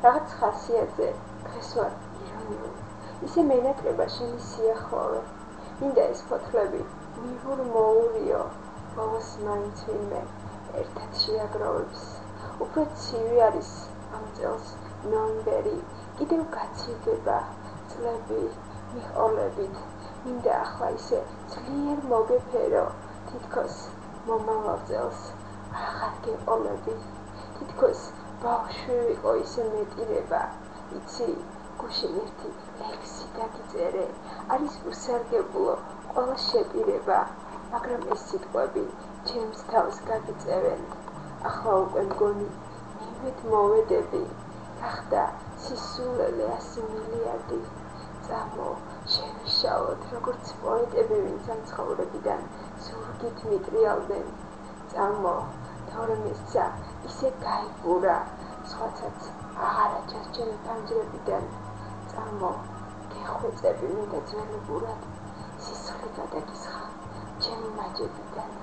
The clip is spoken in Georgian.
რაღაც ხასიათზე დღეს ვარ ირონიული. ისე მენატრება შენი სიახლოვე. მინდა ეს ფოთლები მივურ-მოურიო, ბოლოს მაინც ვინმე ერთად შეაგროვებს. უფრო ცივი არის ამ წელს ნოემბერი, კიდევ გაცივდება წლები მიყოლებით. მინდა ახლა ისე ძლიერ მოგეფერო, თითქოს მომავალ წელს აღარ გეყოლები. თითქოს ბავშვი ვიყო ისე მეტირება. იცი, გუშინ ერთი ლექსი დაგიწერე, არის უსარგებლო ყველა შეპირება, მაგრამ ეს სიტყვები ჩემს თავს გაგიწევენ. ახლა უკვე მგონი მივედ მოვედები, გახდა სისულელე 100 მილიარდი. წამო, შევიშალოთ, როგორც პოეტები, ვინც ამ ცხოვრებიდან ზურგით მიტრიალდნენ. წამო, თორმესცა ისე გაიგურა, სხვაცაც აღარა ჩასჩენი ფანჯრებიდან. წამო, გეხვეწები მინდა ძველებურად, სისხლი გადაგისხა ჩემი მაჯებიდან.